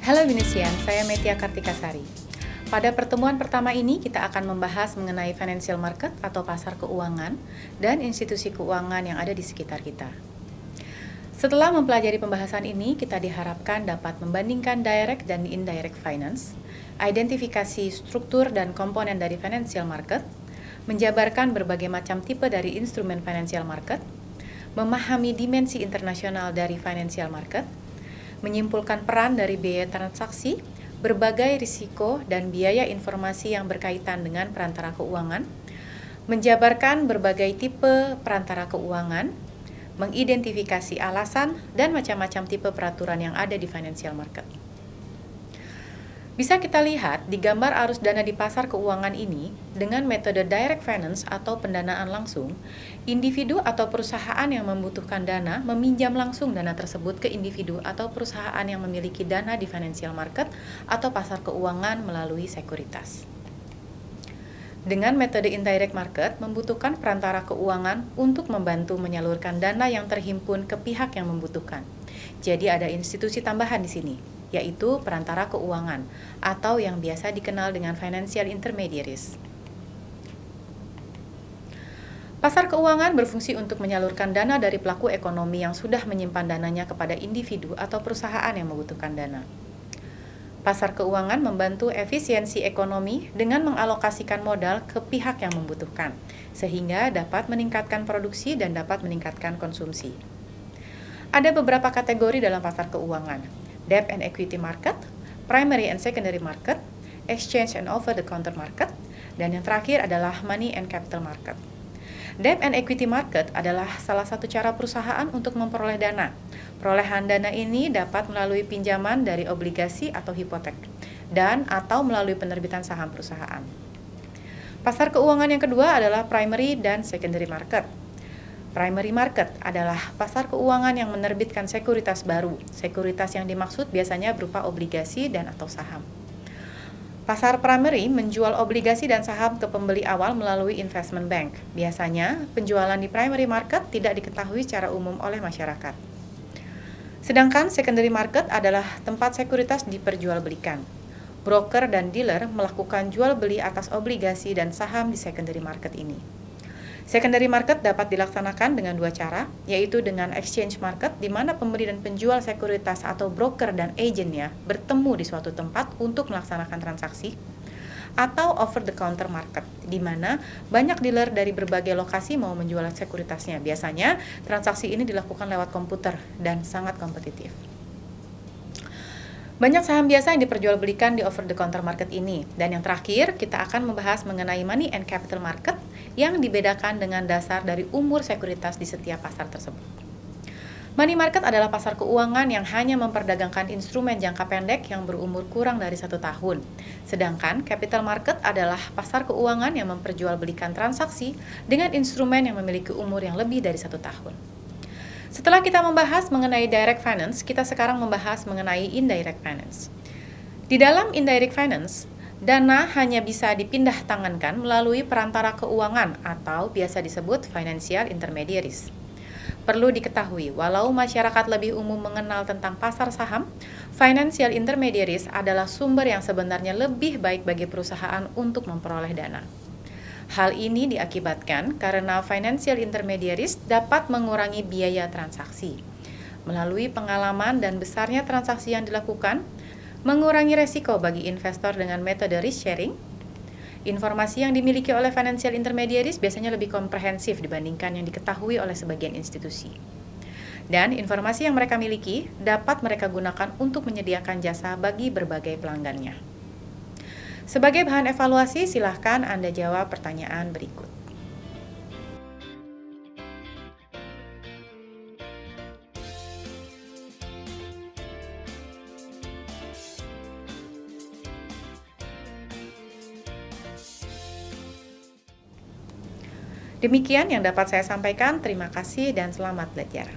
Halo Binisian, saya Metia Kartikasari. Pada pertemuan pertama ini kita akan membahas mengenai financial market atau pasar keuangan dan institusi keuangan yang ada di sekitar kita. Setelah mempelajari pembahasan ini, kita diharapkan dapat membandingkan direct dan indirect finance, identifikasi struktur dan komponen dari financial market, menjabarkan berbagai macam tipe dari instrumen financial market, memahami dimensi internasional dari financial market, menyimpulkan peran dari biaya transaksi, berbagai risiko dan biaya informasi yang berkaitan dengan perantara keuangan, menjabarkan berbagai tipe perantara keuangan, mengidentifikasi alasan dan macam-macam tipe peraturan yang ada di financial market. Bisa kita lihat di gambar arus dana di pasar keuangan ini, dengan metode direct finance atau pendanaan langsung, individu atau perusahaan yang membutuhkan dana meminjam langsung dana tersebut ke individu atau perusahaan yang memiliki dana di financial market atau pasar keuangan melalui sekuritas. Dengan metode indirect market, membutuhkan perantara keuangan untuk membantu menyalurkan dana yang terhimpun ke pihak yang membutuhkan. Jadi ada institusi tambahan di sini, yaitu perantara keuangan, atau yang biasa dikenal dengan financial intermediaries. Pasar keuangan berfungsi untuk menyalurkan dana dari pelaku ekonomi yang sudah menyimpan dananya kepada individu atau perusahaan yang membutuhkan dana. Pasar keuangan membantu efisiensi ekonomi dengan mengalokasikan modal ke pihak yang membutuhkan, sehingga dapat meningkatkan produksi dan dapat meningkatkan konsumsi. Ada beberapa kategori dalam pasar keuangan: debt and equity market, primary and secondary market, exchange and over-the-counter market, dan yang terakhir adalah money and capital market. Debt and equity market adalah salah satu cara perusahaan untuk memperoleh dana. Perolehan dana ini dapat melalui pinjaman dari obligasi atau hipotek, dan atau melalui penerbitan saham perusahaan. Pasar keuangan yang kedua adalah primary dan secondary market. Primary market adalah pasar keuangan yang menerbitkan sekuritas baru. Sekuritas yang dimaksud biasanya berupa obligasi dan atau saham. Pasar primary menjual obligasi dan saham ke pembeli awal melalui investment bank. Biasanya, penjualan di primary market tidak diketahui secara umum oleh masyarakat. Sedangkan secondary market adalah tempat sekuritas diperjualbelikan. Broker dan dealer melakukan jual beli atas obligasi dan saham di secondary market ini. Secondary market dapat dilaksanakan dengan dua cara, yaitu dengan exchange market, di mana pembeli dan penjual sekuritas atau broker dan agennya bertemu di suatu tempat untuk melaksanakan transaksi, atau over-the-counter market, di mana banyak dealer dari berbagai lokasi mau menjual sekuritasnya. Biasanya, transaksi ini dilakukan lewat komputer dan sangat kompetitif. Banyak saham biasa yang diperjualbelikan di over-the-counter market ini. Dan yang terakhir, kita akan membahas mengenai money and capital market yang dibedakan dengan dasar dari umur sekuritas di setiap pasar tersebut. Money market adalah pasar keuangan yang hanya memperdagangkan instrumen jangka pendek yang berumur kurang dari 1 tahun. Sedangkan capital market adalah pasar keuangan yang memperjualbelikan transaksi dengan instrumen yang memiliki umur yang lebih dari 1 tahun. Setelah kita membahas mengenai direct finance, kita sekarang membahas mengenai indirect finance. Di dalam indirect finance, dana hanya bisa dipindah tangankan melalui perantara keuangan atau biasa disebut financial intermediaries. Perlu diketahui, walau masyarakat lebih umum mengenal tentang pasar saham, financial intermediaries adalah sumber yang sebenarnya lebih baik bagi perusahaan untuk memperoleh dana. Hal ini diakibatkan karena financial intermediaries dapat mengurangi biaya transaksi. Melalui pengalaman dan besarnya transaksi yang dilakukan, mengurangi resiko bagi investor dengan metode risk sharing. Informasi yang dimiliki oleh financial intermediaries biasanya lebih komprehensif dibandingkan yang diketahui oleh sebagian institusi. Dan informasi yang mereka miliki dapat mereka gunakan untuk menyediakan jasa bagi berbagai pelanggannya. Sebagai bahan evaluasi, silahkan Anda jawab pertanyaan berikut. Demikian yang dapat saya sampaikan. Terima kasih dan selamat belajar.